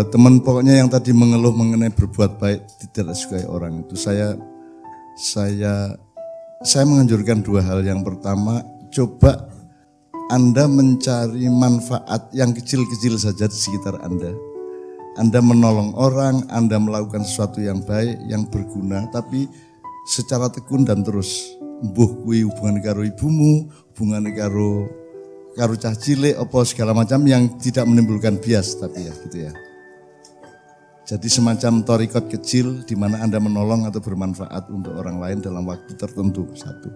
Teman pokoknya yang tadi mengeluh mengenai berbuat baik tidak disukai orang itu, saya menganjurkan dua hal. Yang pertama, coba Anda mencari manfaat yang kecil-kecil saja di sekitar Anda. Anda menolong orang, Anda melakukan sesuatu yang baik, yang berguna, tapi secara tekun dan terus. Mbuh kuwi hubungan karo ibumu, hubungan karo cah cilik, apa segala macam yang tidak menimbulkan bias, tapi ya gitu ya. Jadi semacam torikot kecil di mana Anda menolong atau bermanfaat untuk orang lain dalam waktu tertentu. Satu.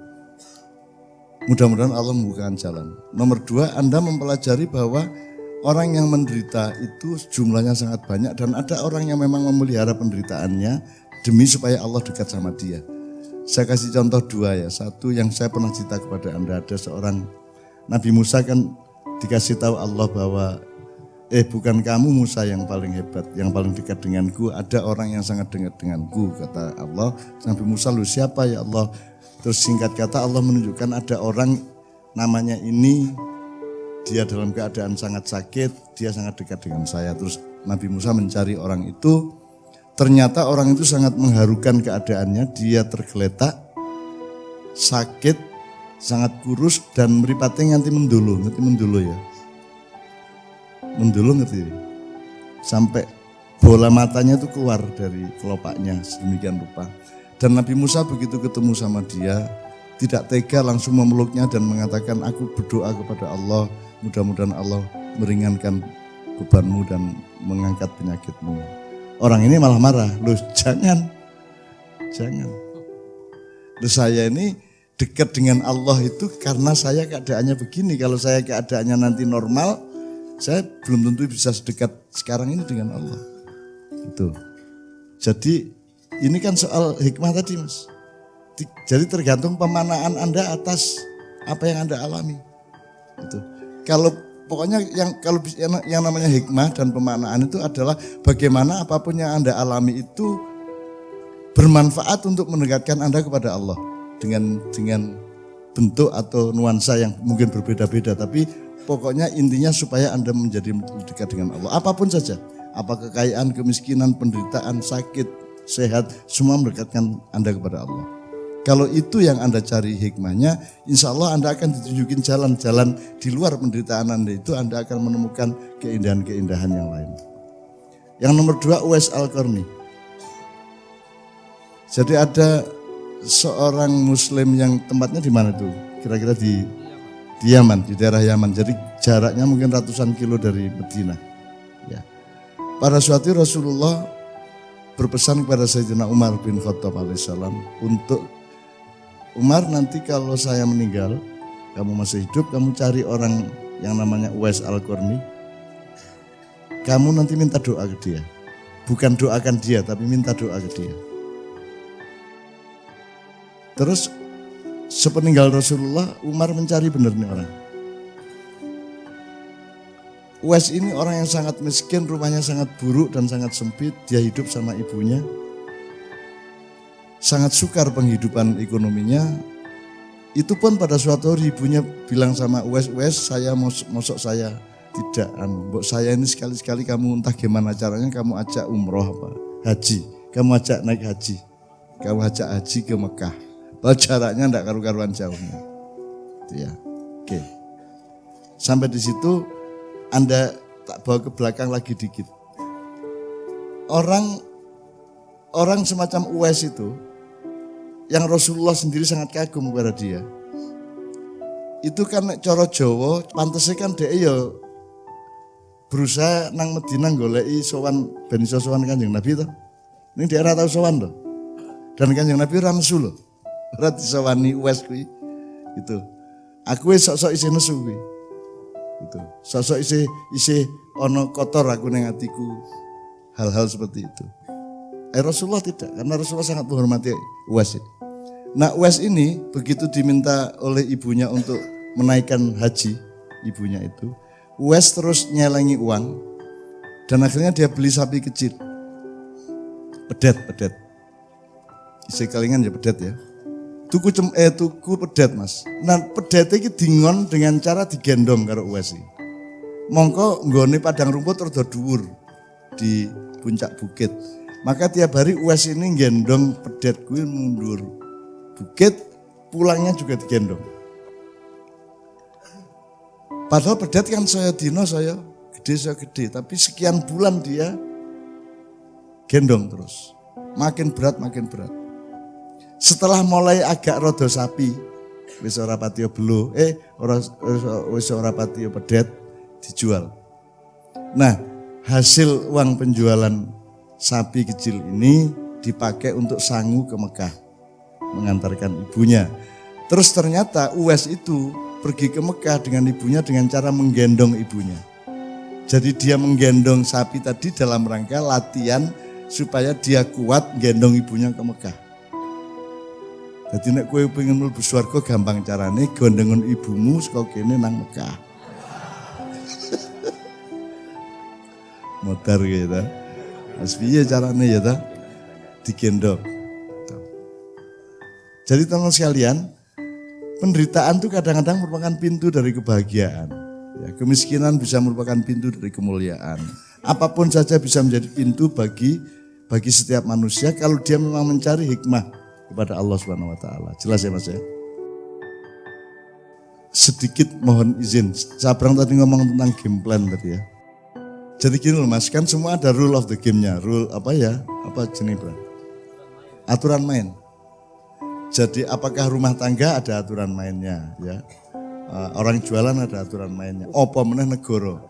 Mudah-mudahan Allah membukakan jalan. Nomor dua, Anda mempelajari bahwa orang yang menderita itu jumlahnya sangat banyak dan ada orang yang memang memelihara penderitaannya demi supaya Allah dekat sama dia. Saya kasih contoh dua ya. Satu yang saya pernah cerita kepada Anda, ada seorang Nabi Musa kan dikasih tahu Allah bahwa bukan kamu Musa yang paling hebat, yang paling dekat denganku, ada orang yang sangat dekat denganku, kata Allah. Nabi Musa, lu siapa ya Allah? Terus singkat kata Allah menunjukkan ada orang namanya ini, dia dalam keadaan sangat sakit, dia sangat dekat dengan saya. Terus Nabi Musa mencari orang itu, ternyata orang itu sangat mengharukan keadaannya, dia tergeletak, sakit, sangat kurus dan meripatnya nganti mendulu, ya. Mendulu ngerti, sampai bola matanya itu keluar dari kelopaknya sedemikian rupa. Dan Nabi Musa begitu ketemu sama dia, tidak tega, langsung memeluknya dan mengatakan, aku berdoa kepada Allah, mudah-mudahan Allah meringankan bebanmu dan mengangkat penyakitmu. Orang ini malah marah, loh jangan. Loh saya ini dekat dengan Allah itu karena saya keadaannya begini, kalau saya keadaannya nanti normal, saya belum tentu bisa sedekat sekarang ini dengan Allah. Itu. Jadi ini kan soal hikmah tadi Mas. Jadi tergantung pemanaan Anda atas apa yang Anda alami. Itu. Kalau pokoknya yang namanya hikmah dan pemanaan itu adalah bagaimana apapun yang Anda alami itu bermanfaat untuk mendekatkan Anda kepada Allah dengan bentuk atau nuansa yang mungkin berbeda-beda, tapi pokoknya intinya supaya Anda menjadi dekat dengan Allah. Apapun saja, apa kekayaan, kemiskinan, penderitaan, sakit, sehat, semua mendekatkan Anda kepada Allah. Kalau itu yang Anda cari hikmahnya, insya Allah Anda akan ditunjukin jalan-jalan di luar penderitaan Anda itu, Anda akan menemukan keindahan-keindahan yang lain. Yang nomor dua, Uwais Al-Qarni. Jadi ada seorang Muslim yang tempatnya di mana tuh? Kira-kira di Yaman, di daerah Yaman. Jadi jaraknya mungkin ratusan kilo dari Madinah. Ya. Pada suatu Rasulullah berpesan kepada Sayyidina Umar bin Khattab alaihissalam untuk Umar, nanti kalau saya meninggal, kamu masih hidup, kamu cari orang yang namanya Uwais Al-Qarni. Kamu nanti minta doa ke dia. Bukan doakan dia, tapi minta doa ke dia. Terus sepeninggal Rasulullah, Umar mencari benar nih orang. Uwais ini orang yang sangat miskin, rumahnya sangat buruk dan sangat sempit. Dia hidup sama ibunya. Sangat sukar penghidupan ekonominya. Itu pun pada suatu hari ibunya bilang sama Uwais, saya mosok saya tidak, mbok saya ini sekali-sekali kamu entah gimana caranya kamu ajak umroh apa, haji. Kamu ajak naik haji. Kamu ajak haji ke Mekah. Bahwa jaraknya enggak karu-karuan jauhnya. Itu ya. Oke. Sampai di situ Anda tak bawa ke belakang lagi dikit. Orang semacam Uwais itu yang Rasulullah sendiri sangat kagum kepada dia. Itu kan cara Jawa, pantese kan dhek ya berusaha nang Madinah goleki sowan ben iso sowan Kanjeng Nabi to. Ning dhek ora tau sowan to. Dan Kanjeng Nabi ora nesu lho. Ora disawani Uwais kuwi. Gitu. Aku wis sok-sok isih nesu kuwi. Gitu. Sok-sok isih ana kotor aku ning atiku. Hal-hal seperti itu. Rasulullah tidak, karena Rasulullah sangat menghormati Uwais. Nah, Uwais ini begitu diminta oleh ibunya untuk menaikkan haji, ibunya itu, Uwais terus nyelengi uang dan akhirnya dia beli sapi kecil. Pedet. Isi kalingan ya pedet ya. Tuku pedet Mas. Nah pedet iki dingon dengan cara digendong karo Uwais. Mongko nggone padang rumput rada dhuwur. di puncak bukit. Maka tiap hari Uwais ini gendong pedet gue mundur bukit, pulangnya juga digendong. Padahal pedet kan saya dino, saya gede, tapi sekian bulan dia gendong terus. Makin berat. Setelah mulai agak rodo sapi, wis ora patiya belo, wis ora patiya pedet, dijual. Nah, hasil uang penjualan sapi kecil ini dipakai untuk sangu ke Mekah, mengantarkan ibunya. Terus ternyata Uwais itu pergi ke Mekah dengan ibunya dengan cara menggendong ibunya. Jadi dia menggendong sapi tadi dalam rangka latihan supaya dia kuat gendong ibunya ke Mekah. Jadi nek kowe pengen mlebu swarga gampang carane gondongan ibumu saka kene nang Mekah. Modar gitu. Mas piye carane ya ta? Digendong. Jadi teman sekalian, penderitaan itu kadang-kadang merupakan pintu dari kebahagiaan. Ya, kemiskinan bisa merupakan pintu dari kemuliaan. Apapun saja bisa menjadi pintu bagi setiap manusia kalau dia memang mencari hikmah kepada Allah Subhanahu wa taala. Jelas ya Mas ya? Sedikit mohon izin. Sabrang tadi ngomong tentang game plan tadi ya. Jadi gini loh Mas, kan semua ada rule of the game-nya. Rule apa ya? Apa jenis Bro? Aturan main. Jadi apakah rumah tangga ada aturan mainnya ya? Orang jualan ada aturan mainnya. Apa meneh negara.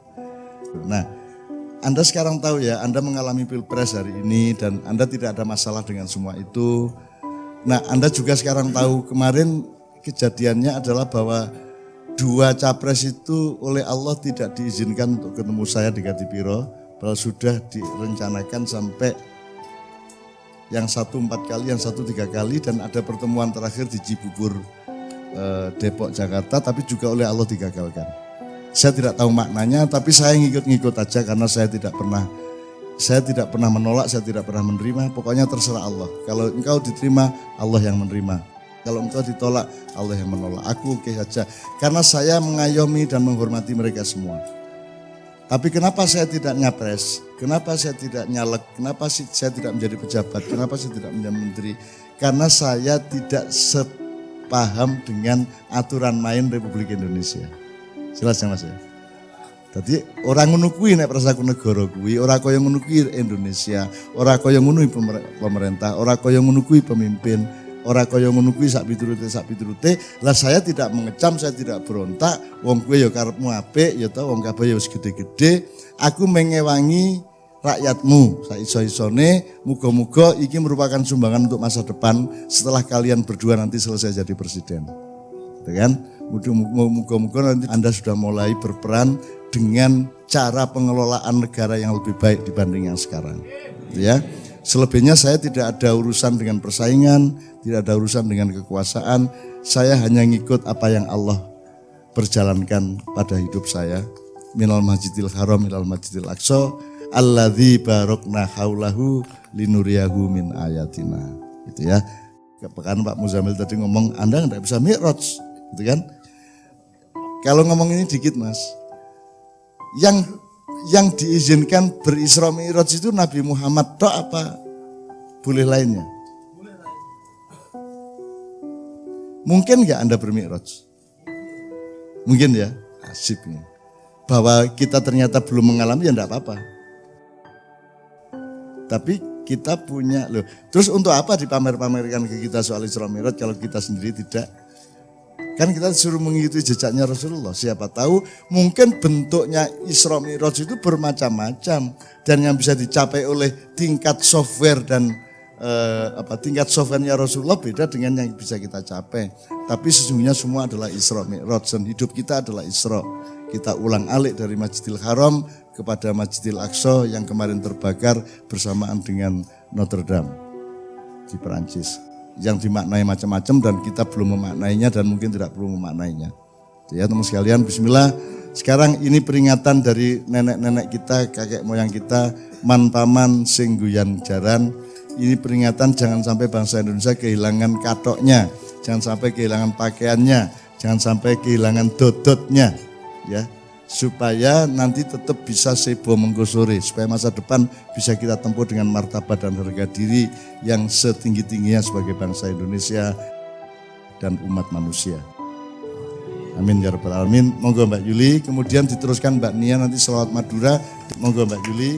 Nah, Anda sekarang tahu ya, Anda mengalami pilpres hari ini dan Anda tidak ada masalah dengan semua itu. Nah, Anda juga sekarang tahu kemarin kejadiannya adalah bahwa 2 capres itu oleh Allah tidak diizinkan untuk ketemu saya di Gatipiro, padahal sudah direncanakan sampai yang satu 4 kali, yang satu 3 kali, dan ada pertemuan terakhir di Cibubur, Depok, Jakarta, tapi juga oleh Allah digagalkan. Saya tidak tahu maknanya, tapi saya ngikut-ngikut aja karena saya tidak pernah menolak, saya tidak pernah menerima. Pokoknya terserah Allah. Kalau engkau diterima, Allah yang menerima. Kalau engkau ditolak, Allah yang menolak. Aku oke saja. Karena saya mengayomi dan menghormati mereka semua. Tapi kenapa saya tidak nyapres? Kenapa saya tidak nyalek? Kenapa saya tidak menjadi pejabat? Kenapa saya tidak menjadi menteri? Karena saya tidak sepaham dengan aturan main Republik Indonesia. Jelas ya Mas ya? Jadi orang ngono kuwi nek prasaku negara kuwi ora kaya ngono kuwi Indonesia, ora kaya ngono pemerintah, ora kaya ngono kuwi pemimpin, ora kaya ngono kuwi sak piturute. Lah saya tidak mengecam, saya tidak berontak, wong kuwi ya karepmu apik ya ta, wong kabeh ya wis gede-gede. Aku mengewangi rakyatmu sak iso-isone, muga-muga iki merupakan sumbangan untuk masa depan setelah kalian berdua nanti selesai jadi presiden. Gitu kan? Muga-muga nanti Anda sudah mulai berperan dengan cara pengelolaan negara yang lebih baik dibanding yang sekarang. Ya. Selebihnya saya tidak ada urusan dengan persaingan, tidak ada urusan dengan kekuasaan. Saya hanya ngikut apa yang Allah perjalankan pada hidup saya. Minal Masjidil Haram ilal Masjidil Aqsa alladzi barokna haulahu linuriyahu min ayatina. Gitu ya. Kan Pak Muzamil tadi ngomong Anda enggak bisa mi'raj, gitu kan? Kalau ngomong ini dikit Mas. Yang diizinkan berisra mi'raj itu Nabi Muhammad tok apa boleh lainnya? Mungkin enggak Anda bermi'raj? Mungkin ya, asik nih. Bahwa kita ternyata belum mengalami ya enggak apa-apa. Tapi kita punya loh. Terus untuk apa dipamer-pamerkan ke kita soal Isra Mi'raj kalau kita sendiri tidak? Kan kita disuruh mengikuti jejaknya Rasulullah. Siapa tahu mungkin bentuknya Isra Mi'raj itu bermacam-macam dan yang bisa dicapai oleh tingkat software dan tingkat softwarenya Rasulullah beda dengan yang bisa kita capai. Tapi sesungguhnya semua adalah Isra Mi'raj dan hidup kita adalah Isra. Kita ulang alik dari Masjidil Haram kepada Masjidil Aqsa yang kemarin terbakar bersamaan dengan Notre Dame di Perancis. Yang dimaknai macam-macam dan kita belum memaknainya dan mungkin tidak perlu memaknainya. Ya teman sekalian, bismillah. Sekarang ini peringatan dari nenek-nenek kita, kakek moyang kita, man paman sing guyan jaran. Ini peringatan jangan sampai bangsa Indonesia kehilangan katoknya, jangan sampai kehilangan pakaiannya, jangan sampai kehilangan dodotnya. Ya, supaya nanti tetap bisa sebo menggo sore, supaya masa depan bisa kita tempuh dengan martabat dan harga diri yang setinggi-tingginya sebagai bangsa Indonesia dan umat manusia. Amin ya rabbal alamin. Monggo Mbak Yuli, kemudian diteruskan Mbak Nia nanti selawat Madura. Monggo Mbak Yuli.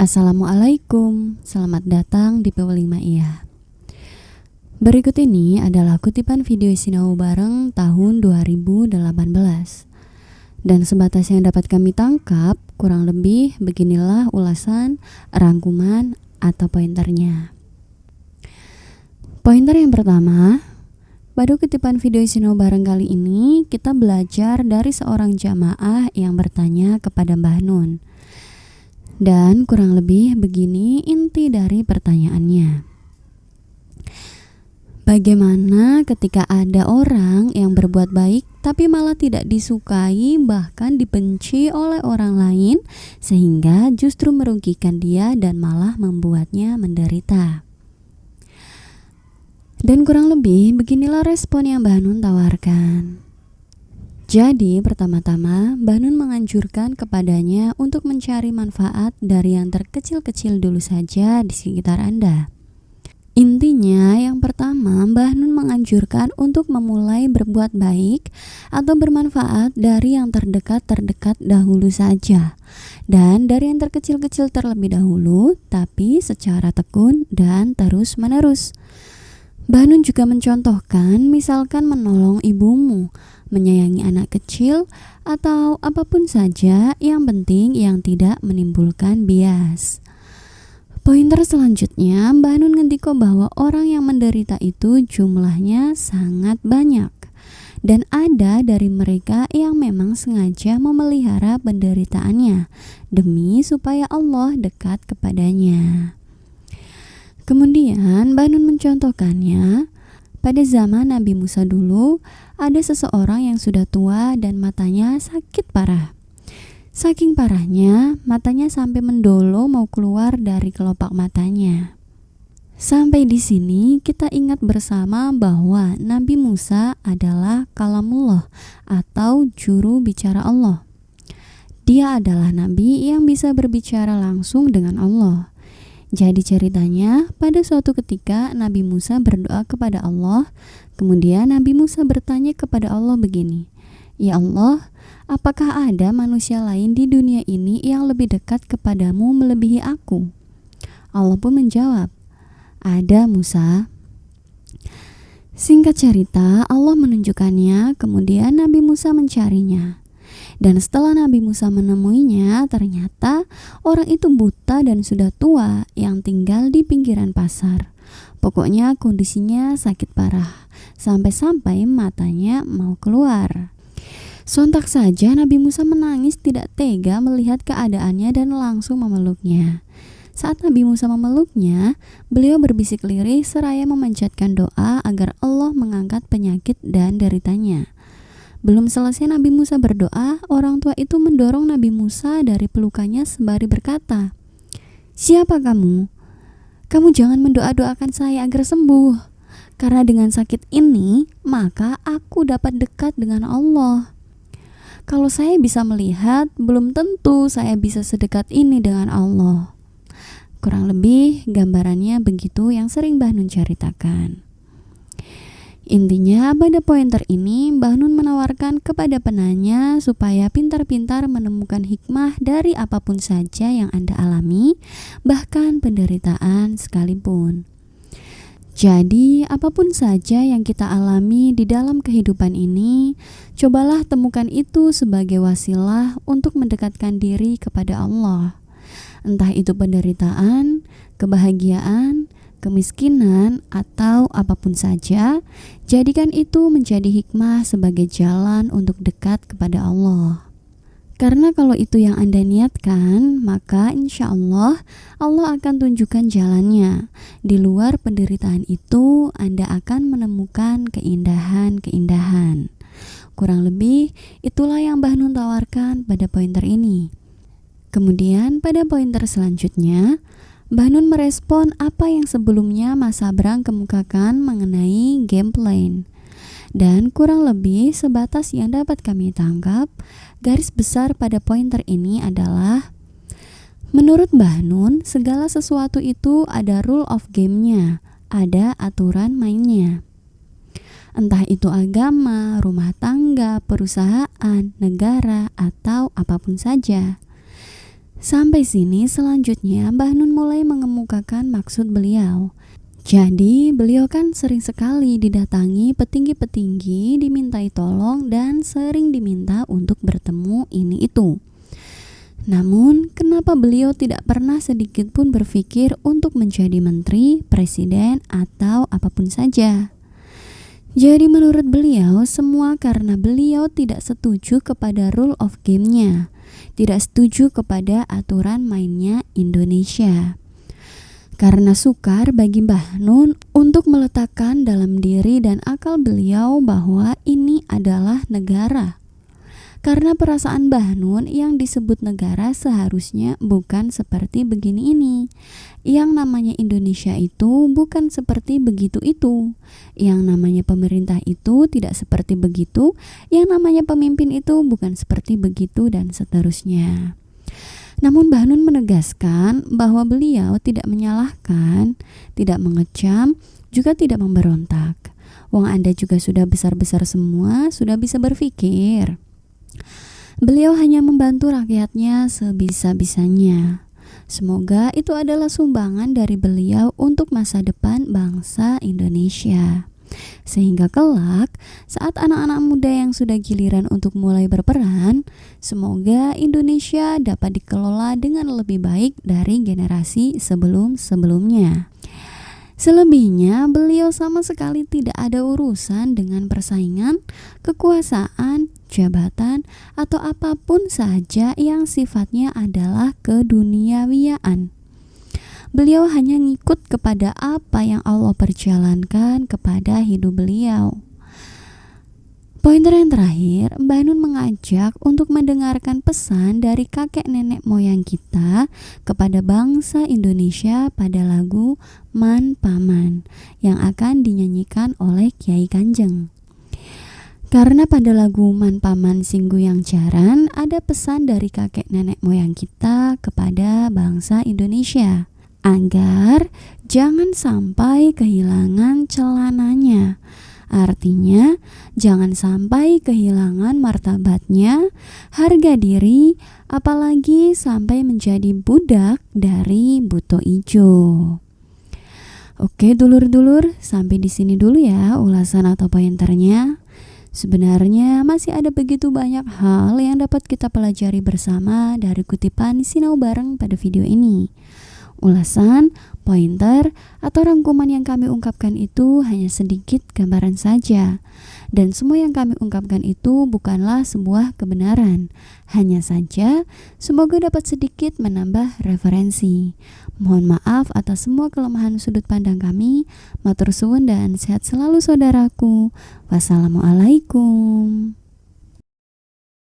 Assalamualaikum, selamat datang di P5 Iya. Berikut ini adalah kutipan video Sinau Bareng tahun 2018. Dan sebatas yang dapat kami tangkap, kurang lebih beginilah ulasan, rangkuman, atau pointernya. Pointer yang pertama, pada kutipan video Sinau Bareng kali ini kita belajar dari seorang jamaah yang bertanya kepada Mbah Nun. Dan kurang lebih begini inti dari pertanyaannya. Bagaimana ketika ada orang yang berbuat baik tapi malah tidak disukai bahkan dibenci oleh orang lain sehingga justru merugikan dia dan malah membuatnya menderita? Dan kurang lebih beginilah respon yang Mbah Nun tawarkan. Jadi pertama-tama Mbah Nun menganjurkan kepadanya untuk mencari manfaat dari yang terkecil-kecil dulu saja di sekitar Anda. Intinya, yang pertama, Mbah Nun menganjurkan untuk memulai berbuat baik atau bermanfaat dari yang terdekat-terdekat dahulu saja, dan dari yang terkecil-kecil terlebih dahulu, tapi secara tekun dan terus-menerus. Mbah Nun juga mencontohkan, misalkan menolong ibumu, menyayangi anak kecil, atau apapun saja, yang penting yang tidak menimbulkan bias. Pointer selanjutnya, Mbah Nun ngendiko bahwa orang yang menderita itu jumlahnya sangat banyak, dan ada dari mereka yang memang sengaja memelihara penderitaannya demi supaya Allah dekat kepadanya. Kemudian Mbah Nun mencontohkannya, pada zaman Nabi Musa dulu ada seseorang yang sudah tua dan matanya sakit parah. Saking parahnya, matanya sampai mendolo mau keluar dari kelopak matanya. Sampai di sini kita ingat bersama bahwa Nabi Musa adalah kalamullah atau juru bicara Allah. Dia adalah nabi yang bisa berbicara langsung dengan Allah. Jadi ceritanya, pada suatu ketika Nabi Musa berdoa kepada Allah, kemudian Nabi Musa bertanya kepada Allah begini, "Ya Allah, apakah ada manusia lain di dunia ini yang lebih dekat kepadamu melebihi aku?" Allah pun menjawab, "Ada, Musa." Singkat cerita, Allah menunjukkannya, kemudian Nabi Musa mencarinya. Dan setelah Nabi Musa menemuinya, ternyata orang itu buta dan sudah tua yang tinggal di pinggiran pasar. Pokoknya kondisinya sakit parah, sampai-sampai matanya mau keluar. Sontak saja Nabi Musa menangis tidak tega melihat keadaannya dan langsung memeluknya. Saat Nabi Musa memeluknya, beliau berbisik lirih seraya memanjatkan doa agar Allah mengangkat penyakit dan deritanya. Belum selesai Nabi Musa berdoa, orang tua itu mendorong Nabi Musa dari pelukannya sembari berkata, "Siapa kamu? Kamu jangan mendoa-doakan saya agar sembuh. Karena dengan sakit ini, maka aku dapat dekat dengan Allah. Kalau saya bisa melihat, belum tentu saya bisa sedekat ini dengan Allah." Kurang lebih gambarannya begitu yang sering Mbah Nun ceritakan. Intinya pada pointer ini Mbah Nun menawarkan kepada penanya supaya pintar-pintar menemukan hikmah dari apapun saja yang Anda alami, bahkan penderitaan sekalipun. Jadi apapun saja yang kita alami di dalam kehidupan ini, cobalah temukan itu sebagai wasilah untuk mendekatkan diri kepada Allah. Entah itu penderitaan, kebahagiaan, kemiskinan, atau apapun saja, jadikan itu menjadi hikmah sebagai jalan untuk dekat kepada Allah. Karena kalau itu yang Anda niatkan, maka insya Allah, Allah akan tunjukkan jalannya. Di luar penderitaan itu, Anda akan menemukan keindahan-keindahan. Kurang lebih, itulah yang Mbah Nun tawarkan pada pointer ini. Kemudian pada pointer selanjutnya, Mbah Nun merespon apa yang sebelumnya Mas Abrang kemukakan mengenai game plan. Dan kurang lebih sebatas yang dapat kami tangkap, garis besar pada pointer ini adalah, menurut Mbah Nun, segala sesuatu itu ada rule of game-nya, ada aturan mainnya. Entah itu agama, rumah tangga, perusahaan, negara, atau apapun saja. Sampai sini selanjutnya Mbah Nun mulai mengemukakan maksud beliau. Jadi beliau kan sering sekali didatangi petinggi-petinggi, dimintai tolong dan sering diminta untuk bertemu ini itu. Namun kenapa beliau tidak pernah sedikit pun berpikir untuk menjadi menteri, presiden, atau apapun saja? Jadi menurut beliau semua karena beliau tidak setuju kepada rule of game-nya, tidak setuju kepada aturan mainnya Indonesia. Karena sukar bagi Mbah Nun untuk meletakkan dalam diri dan akal beliau bahwa ini adalah negara. Karena perasaan Mbah Nun yang disebut negara seharusnya bukan seperti begini ini. Yang namanya Indonesia itu bukan seperti begitu itu. Yang namanya pemerintah itu tidak seperti begitu. Yang namanya pemimpin itu bukan seperti begitu dan seterusnya. Namun Mbah Nun menegaskan bahwa beliau tidak menyalahkan, tidak mengecam, juga tidak memberontak. Wong Anda juga sudah besar-besar semua, sudah bisa berpikir. Beliau hanya membantu rakyatnya sebisa-bisanya. Semoga itu adalah sumbangan dari beliau untuk masa depan bangsa Indonesia. Sehingga kelak saat anak-anak muda yang sudah giliran untuk mulai berperan, semoga Indonesia dapat dikelola dengan lebih baik dari generasi sebelum-sebelumnya. Selebihnya, beliau sama sekali tidak ada urusan dengan persaingan, kekuasaan, jabatan, atau apapun saja yang sifatnya adalah keduniawiaan. Beliau hanya ngikut kepada apa yang Allah perjalankan kepada hidup beliau. Pointer yang terakhir, Mbah Nun mengajak untuk mendengarkan pesan dari kakek nenek moyang kita kepada bangsa Indonesia pada lagu Man Paman yang akan dinyanyikan oleh Kiai Kanjeng. Karena pada lagu Man Paman Singguyang Jaran ada pesan dari kakek nenek moyang kita kepada bangsa Indonesia agar jangan sampai kehilangan celananya. Artinya, jangan sampai kehilangan martabatnya, harga diri, apalagi sampai menjadi budak dari buto ijo. Oke dulur-dulur, sampai di sini dulu ya ulasan atau pointernya. Sebenarnya masih ada begitu banyak hal yang dapat kita pelajari bersama dari kutipan Sinau Bareng pada video ini. Ulasan, pointer, atau rangkuman yang kami ungkapkan itu hanya sedikit gambaran saja. Dan semua yang kami ungkapkan itu bukanlah sebuah kebenaran. Hanya saja, semoga dapat sedikit menambah referensi. Mohon maaf atas semua kelemahan sudut pandang kami. Matur suwun dan sehat selalu saudaraku. Wassalamualaikum.